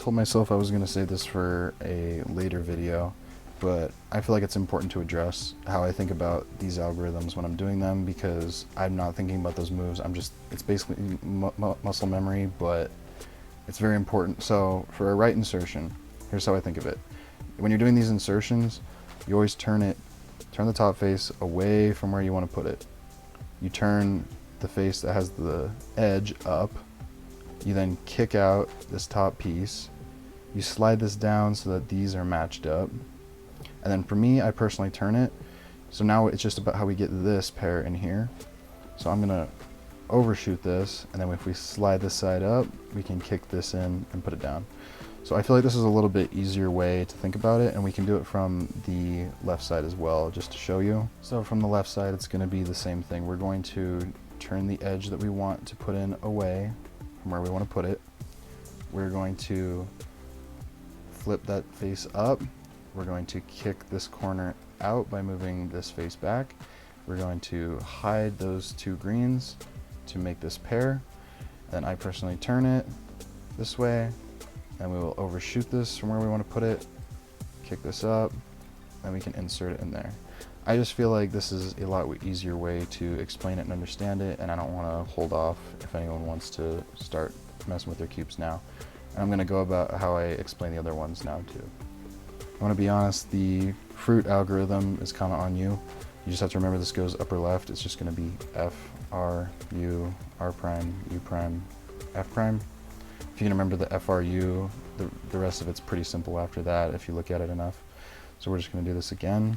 told myself I was going to save this for a later video, but I feel like it's important to address how I think about these algorithms when I'm doing them, because I'm not thinking about those moves. It's basically muscle memory, but it's very important. So for a right insertion, here's how I think of it. When you're doing these insertions, you always turn the top face away from where you want to put it. You turn the face that has the edge up. You then kick out this top piece. You slide this down so that these are matched up. And then for me, I personally turn it. So now it's just about how we get this pair in here. So I'm gonna overshoot this, and then if we slide this side up, we can kick this in and put it down. So I feel like this is a little bit easier way to think about it, and we can do it from the left side as well, just to show you. So from the left side, it's gonna be the same thing. We're going to turn the edge that we want to put in away from where we want to put it. We're going to flip that face up. We're going to kick this corner out by moving this face back. We're going to hide those two greens to make this pair. Then I personally turn it this way, and we will overshoot this from where we want to put it, kick this up, and we can insert it in there. I just feel like this is a lot easier way to explain it and understand it, and I don't want to hold off if anyone wants to start messing with their cubes now. And I'm going to go about how I explain the other ones now too. I want to be honest, the fruit algorithm is kind of on you. You just have to remember this goes upper left. It's just going to be F, R, U, R prime, U prime, F prime. If you can remember the F, R, U, the rest of it's pretty simple after that if you look at it enough. So we're just going to do this again.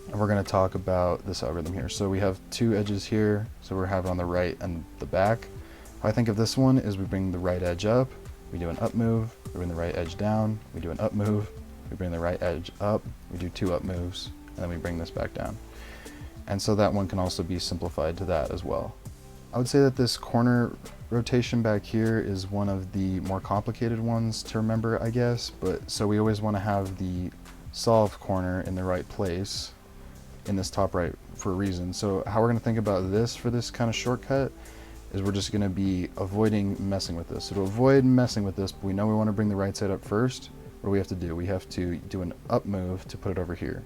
And we're going to talk about this algorithm here. So we have two edges here, so we're having on the right and the back. How I think of this one is we bring the right edge up, we do an up move, we bring the right edge down, we do an up move, we bring the right edge up, we do two up moves, and then we bring this back down. And so that one can also be simplified to that as well. I would say that this corner rotation back here is one of the more complicated ones to remember, I guess, but so we always want to have the solve corner in the right place in this top right for a reason. So how we're going to think about this for this kind of shortcut is we're just going to be avoiding messing with this. So to avoid messing with this, but we know we want to bring the right side up first, what do we have to do? We have to do an up move to put it over here.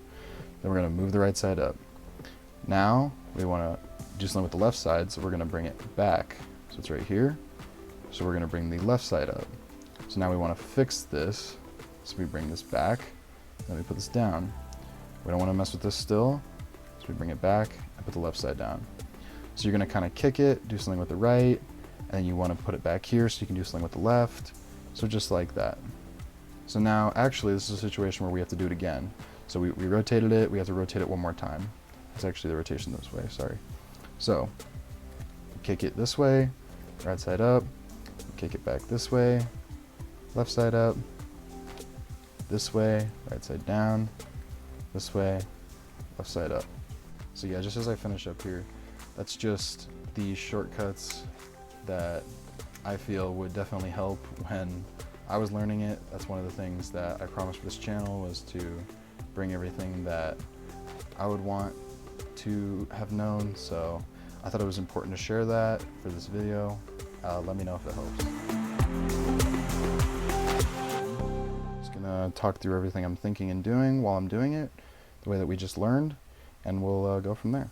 Then we're going to move the right side up. Now we want to do something with the left side, so we're going to bring it back. So it's right here. So we're going to bring the left side up. So now we want to fix this. So we bring this back, then we put this down. We don't want to mess with this still, so we bring it back and put the left side down. So you're going to kind of kick it, do something with the right, and then you want to put it back here so you can do something with the left. So just like that. So now actually this is a situation where we have to do it again. So we rotated it, we have to rotate it one more time. It's actually the rotation this way, sorry. So kick it this way, right side up, kick it back this way, left side up, this way, right side down, this way, left side up. So yeah, just as I finish up here, that's just the shortcuts that I feel would definitely help when I was learning it. That's one of the things that I promised for this channel, was to bring everything that I would want to have known. So I thought it was important to share that for this video. Let me know if it helps. Just gonna talk through everything I'm thinking and doing while I'm doing it, the way that we just learned, and we'll go from there.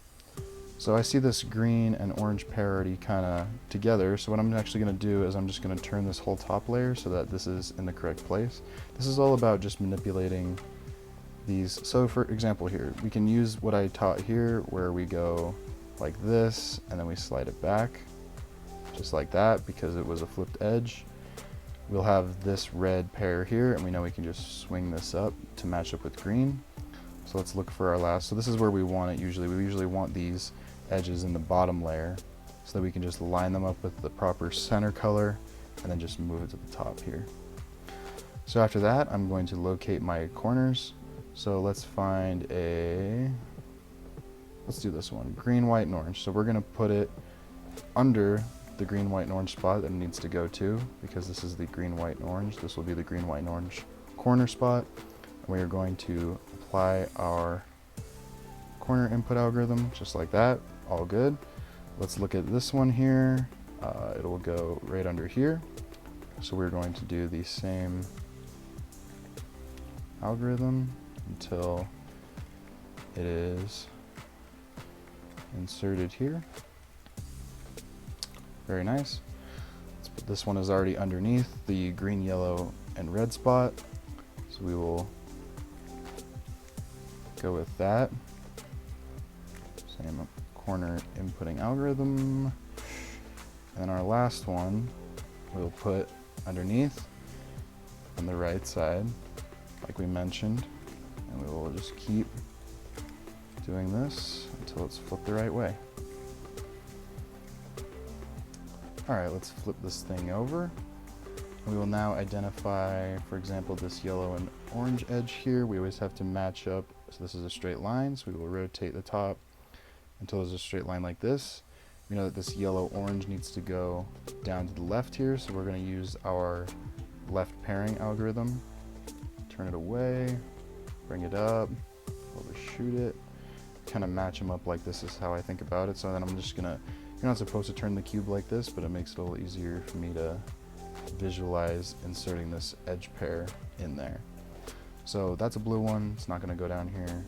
So I see this green and orange pair already kind of together, so what I'm actually going to do is I'm just going to turn this whole top layer so that this is in the correct place. This is all about just manipulating these. So for example here, we can use what I taught here, where we go like this and then we slide it back just like that because it was a flipped edge. We'll have this red pair here, and we know we can just swing this up to match up with green. So let's look for our last. So this is where we want it usually. We usually want these edges in the bottom layer so that we can just line them up with the proper center color and then just move it to the top here. So after that, I'm going to locate my corners. So let's find let's do this one, green, white, and orange. So we're going to put it under the green, white, and orange spot that it needs to go to, because this is the green, white, and orange. This will be the green, white, and orange corner spot. And we are going to apply our corner input algorithm just like that. All good. Let's look at this one here. it'll go right under here. So we're going to do the same algorithm until it is inserted here. Very nice. This one is already underneath the green, yellow, and red spot, so we will go with that. Same corner inputting algorithm. And our last one we'll put underneath on the right side, like we mentioned, and we will just keep doing this until it's flipped the right way. Alright, let's flip this thing over. We will now identify, for example, this yellow and orange edge here. We always have to match up, so this is a straight line, so we will rotate the top until there's a straight line like this. We know that this yellow-orange needs to go down to the left here, so we're going to use our left pairing algorithm. Turn it away, bring it up, overshoot it, kind of match them up like this is how I think about it. So then I'm just going to, you're not supposed to turn the cube like this, but it makes it a little easier for me to visualize inserting this edge pair in there. So that's a blue one, it's not going to go down here.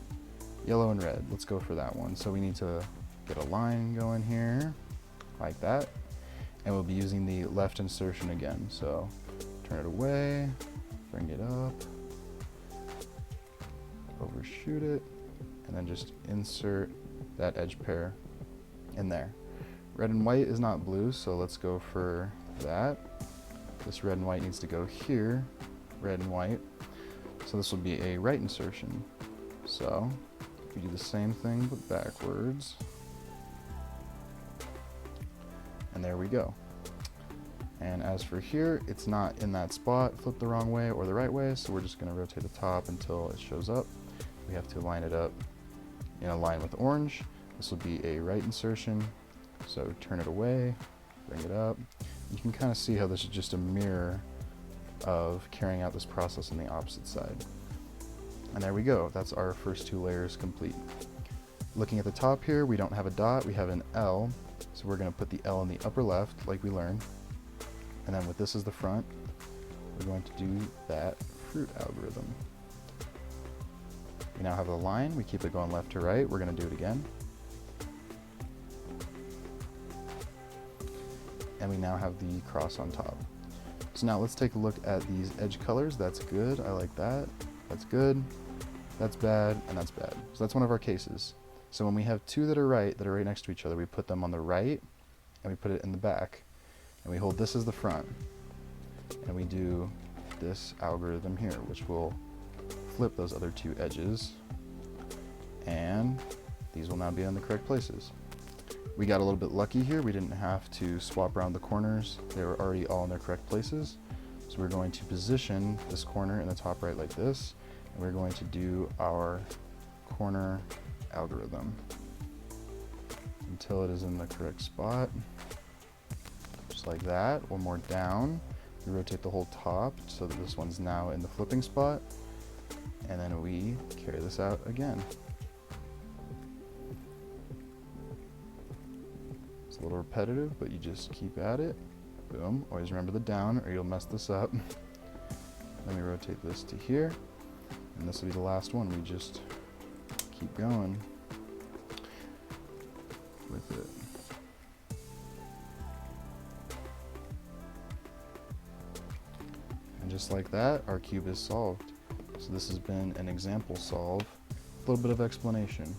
Yellow and red, let's go for that one. So we need to get a line going here, like that. And we'll be using the left insertion again. So turn it away, bring it up, overshoot it, and then just insert that edge pair in there. Red and white is not blue, so let's go for that. This red and white needs to go here, red and white. So this will be a right insertion. So we do the same thing but backwards. And there we go. And as for here, it's not in that spot, flip the wrong way or the right way, so we're just going to rotate the top until it shows up. We have to line it up in a line with orange. This will be a right insertion, so turn it away, bring it up. You can kind of see how this is just a mirror of carrying out this process on the opposite side. And there we go, that's our first two layers complete. Looking at the top here, we don't have a dot, we have an L, so we're going to put the L in the upper left like we learned. And then with this as the front, we're going to do that fruit algorithm. We now have a line, we keep it going left to right, we're going to do it again. And we now have the cross on top. So now let's take a look at these edge colors. That's good, I like that. That's good, that's bad, and that's bad. So that's one of our cases. So when we have two that are right next to each other, we put them on the right, and we put it in the back. And we hold this as the front. And we do this algorithm here, which will flip those other two edges. And these will now be in the correct places. We got a little bit lucky here. We didn't have to swap around the corners. They were already all in their correct places. So we're going to position this corner in the top right like this. And we're going to do our corner algorithm until it is in the correct spot. Just like that. One more down. We rotate the whole top so that this one's now in the flipping spot. And then we carry this out again. It's a little repetitive, but you just keep at it. Boom. Always remember the down or you'll mess this up. Then we rotate this to here. And this will be the last one. We just keep going with it. And just like that, our cube is solved. So this has been an example solve, a little bit of explanation.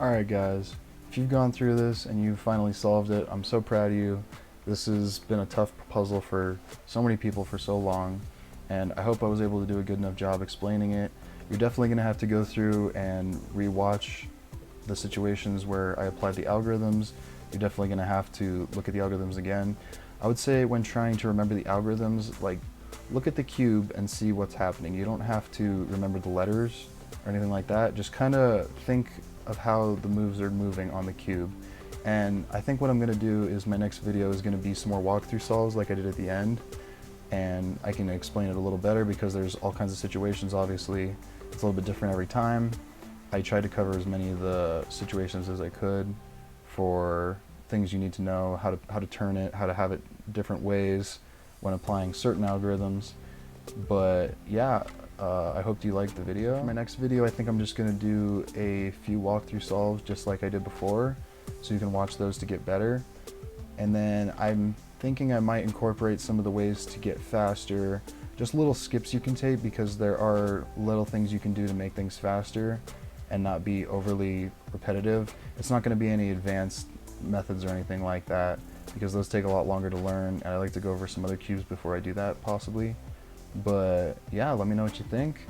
Alright guys, if you've gone through this and you finally solved it, I'm so proud of you. This has been a tough puzzle for so many people for so long, and I hope I was able to do a good enough job explaining it. You're definitely going to have to go through and re-watch the situations where I applied the algorithms. You're definitely going to have to look at the algorithms again. I would say when trying to remember the algorithms, like, look at the cube and see what's happening. You don't have to remember the letters or anything like that. Just kind of think of how the moves are moving on the cube. And I think what I'm going to do is my next video is going to be some more walkthrough solves like I did at the end. And I can explain it a little better because there's all kinds of situations, obviously. It's a little bit different every time. I tried to cover as many of the situations as I could for things you need to know, how to turn it, how to have it different ways when applying certain algorithms. But yeah, I hope you liked the video. In my next video, I think I'm just gonna do a few walkthrough solves just like I did before, so you can watch those to get better. And then I'm thinking I might incorporate some of the ways to get faster, just little skips you can take, because there are little things you can do to make things faster and not be overly repetitive. It's not gonna be any advanced methods or anything like that, because those take a lot longer to learn, and I like to go over some other cubes before I do that, possibly. But yeah, let me know what you think.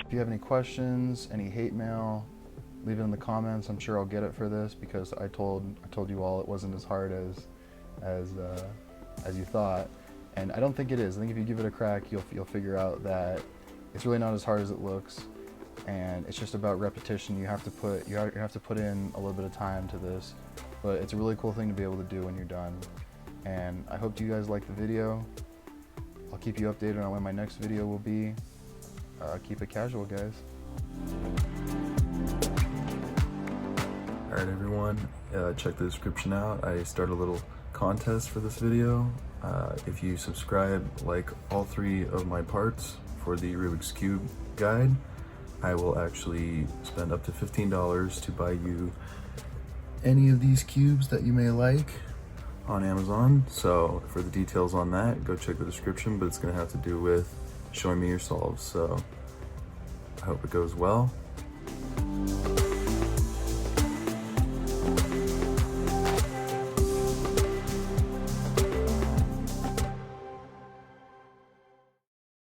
If you have any questions, any hate mail, leave it in the comments. I'm sure I'll get it for this, because I told you all it wasn't as hard as you thought, and I don't think it is. I think if you give it a crack, you'll figure out that it's really not as hard as it looks, and it's just about repetition. You have to put in a little bit of time to this, but it's a really cool thing to be able to do when you're done. And I hope you guys liked the video. I'll keep you updated on when my next video will be. Keep it casual, guys. Alright everyone, check the description out. I started a little contest for this video. If you subscribe, like all 3 of my parts for the Rubik's Cube guide, I will actually spend up to $15 to buy you any of these cubes that you may like on Amazon. So for the details on that, go check the description, but it's gonna have to do with showing me your solves. So I hope it goes well.